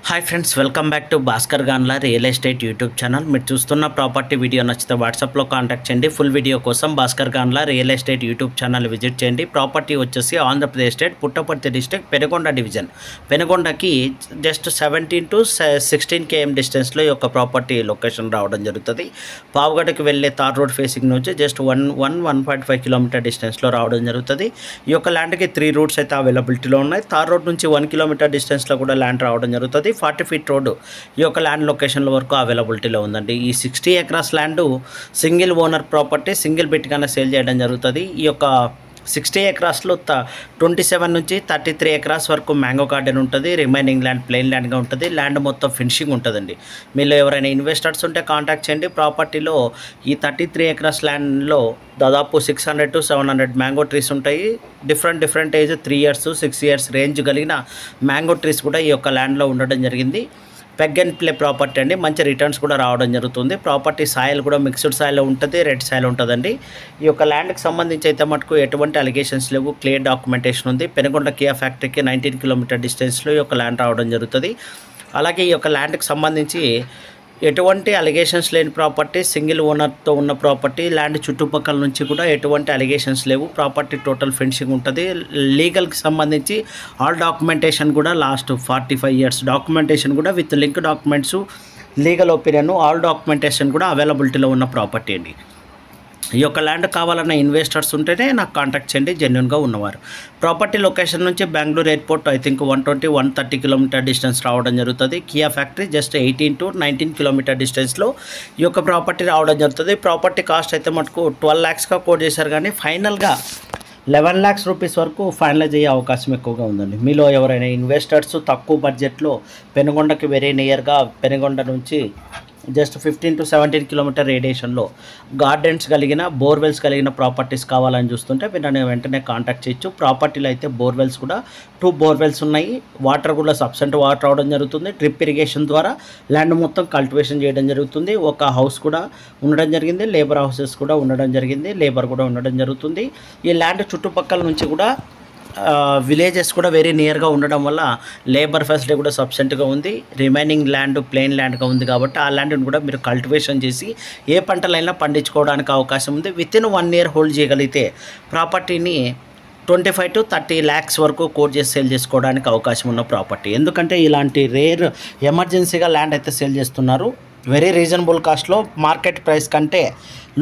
Hi friends, welcome back to Bhaskar Ganla real estate YouTube channel. మీరు చూస్తున్న property video నచ్చితే వాట్సాప్లో కాంటాక్ట్ చేయండి. ఫుల్ వీడియో కోసం Bhaskar Ganla real estate YouTube channel visit చేయండి. ప్రాపర్టీ వచ్చేసి Andhra Pradesh state Puttaparthi district Penugonda division. పెనుగొండకి జస్ట్ 17 to 16 km డిస్టెన్స్లో ఈ యొక్క ప్రాపర్టీ లొకేషన్ రావడం జరుగుతుంది. పావుగడకి వెళ్ళే తార్ రోడ్ ఫేసింగ్ నుంచి జస్ట్ 1.5 కిలోమీటర్ డిస్టెన్స్లో రావడం జరుగుతుంది. ఈ యొక్క ల్యాండ్కి 3 రూట్స్ అయితే అవైలబిలిటీలో ఉన్నాయి. తార్ రోడ్ నుంచి 1 కిలోమీటర్ డిస్టెన్స్లో కూడా ల్యాండ్ రావడం జరుగుతుంది. 40 feet రోడ్ ఈ యొక్క ల్యాండ్ లొకేషన్ల వరకు అవైలబిలిటీలో ఉందండి. ఈ 60 acres land single owner property, single బిట్గానే సేల్ చేయడం జరుగుతుంది. ఈ యొక్క 60 acresలో 27 నుంచి 33 acres వరకు మ్యాంగో గార్డెన్ ఉంటుంది. రిమైనింగ్ ల్యాండ్ ప్లెయిన్ ల్యాండ్గా ఉంటుంది. ల్యాండ్ మొత్తం ఫినిషింగ్ ఉంటుందండి. మీలో ఎవరైనా ఇన్వెస్టర్స్ ఉంటే కాంటాక్ట్ చేయండి. ప్రాపర్టీలో ఈ 33 acres ల్యాండ్లో దాదాపు 600 to 700 మ్యాంగో ట్రీస్ ఉంటాయి. Different age 3 years 6 years range కలిగిన మ్యాంగో ట్రీస్ కూడా ఈ యొక్క ల్యాండ్లో ఉండడం జరిగింది. పెగ్ అండ్ ప్లే ప్రాపర్టీ అండి. మంచి రిటర్న్స్ కూడా రావడం జరుగుతుంది. ప్రాపర్టీ సాయిల్ కూడా మిక్స్డ్ సాయిల్ ఉంటుంది, రెడ్ సాయిల్ ఉంటుందండి. ఈ యొక్క ల్యాండ్కి సంబంధించి అయితే మటుకు ఎటువంటి అలిగేషన్స్ లేవు, క్లియర్ డాక్యుమెంటేషన్ ఉంది. పెనుగొండ కియా ఫ్యాక్టరీకి 19 కిలోమీటర్ డిస్టెన్స్లో ఈ యొక్క ల్యాండ్ రావడం జరుగుతుంది. అలాగే ఈ యొక్క ల్యాండ్కి సంబంధించి ఎటువంటి అలిగేషన్స్ లేని ప్రాపర్టీ, సింగిల్ ఓనర్తో ఉన్న ప్రాపర్టీ. ల్యాండ్ చుట్టుపక్కల నుంచి కూడా ఎటువంటి అలిగేషన్స్ లేవు. ప్రాపర్టీ టోటల్ ఫెన్సింగ్ ఉంటుంది. లీగల్కి సంబంధించి ఆల్ డాక్యుమెంటేషన్ కూడా లాస్ట్ 45 years డాక్యుమెంటేషన్ కూడా with link documents, legal opinion, all documentation కూడా అవైలబిలిటీలో ఉన్న ప్రాపర్టీ అండి. ఈ యొక్క ల్యాండ్ కావాలన్న ఇన్వెస్టర్స్ ఉంటేనే నాకు కాంటాక్ట్ చేయండి, జెన్యున్గా ఉన్నవారు. ప్రాపర్టీ లొకేషన్ నుంచి Bengaluru airport I think 120-130 kilometer distance రావడం జరుగుతుంది. Kia factory just 18 to 19 kilometer డిస్టెన్స్లో ఈ యొక్క ప్రాపర్టీ రావడం జరుగుతుంది. ప్రాపర్టీ కాస్ట్ అయితే మటుకు 12 lakhsగా కోట్ చేశారు, కానీ ఫైనల్గా 11 lakhs రూపీస్ వరకు ఫైనలైజ్ అయ్యే అవకాశం ఎక్కువగా ఉందండి. మీలో ఎవరైనా ఇన్వెస్టర్స్ తక్కువ బడ్జెట్లో పెనుగొండకి వెరీ నియర్గా, పెనుగొండ నుంచి జస్ట్ 15 to 17 కిలోమీటర్ రేడియేషన్లో గార్డెన్స్ కలిగిన, బోర్వెల్స్ కలిగిన ప్రాపర్టీస్ కావాలని చూస్తుంటే మీరు వెంటనే కాంటాక్ట్ చేయొచ్చు. ప్రాపర్టీలో అయితే బోర్వెల్స్ కూడా 2 బోర్వెల్స్ ఉన్నాయి. వాటర్ కూడా సబ్సెంట్ వాటర్ రావడం జరుగుతుంది. డ్రిప్ ఇరిగేషన్ ద్వారా ల్యాండ్ మొత్తం కల్టివేషన్ చేయడం జరుగుతుంది. ఒక హౌస్ కూడా ఉండడం జరిగింది, లేబర్ హౌసెస్ కూడా ఉండడం జరిగింది, లేబర్ కూడా ఉండడం జరుగుతుంది. ఈ ల్యాండ్ చుట్టుపక్కల నుంచి కూడా విలేజెస్ కూడా వెరీ నియర్గా ఉండడం వల్ల లేబర్ ఫెసిలిటీ కూడా సబ్సెంట్గా ఉంది. రిమైనింగ్ ల్యాండ్ ప్లెయిన్ ల్యాండ్గా ఉంది కాబట్టి ఆ ల్యాండ్ని కూడా మీరు కల్టివేషన్ చేసి ఏ పంటలైనా పండించుకోవడానికి అవకాశం ఉంది. వితిన్ 1 year హోల్డ్ చేయగలిగితే ప్రాపర్టీని 25 to 30 lakhs వరకు కోట్ చేసి సేల్ చేసుకోవడానికి అవకాశం ఉన్న ప్రాపర్టీ. ఎందుకంటే ఇలాంటి రేర్ ఎమర్జెన్సీగా ల్యాండ్ అయితే సేల్ చేస్తున్నారు. వెరీ రీజనబుల్ కాస్ట్లో, మార్కెట్ ప్రైస్ కంటే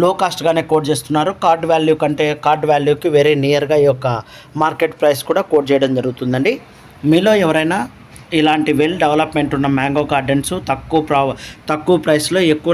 లో కాస్ట్గానే కోట్ చేస్తున్నారు. కార్డ్ వాల్యూకి వెరీ నియర్గా ఈ యొక్క మార్కెట్ ప్రైస్ కూడా కోట్ చేయడం జరుగుతుందండి. మీలో ఎవరైనా ఇలాంటి వెల్ డెవలప్మెంట్ ఉన్న మ్యాంగో గార్డెన్స్ తక్కువ ప్రైస్లో ఎక్కువ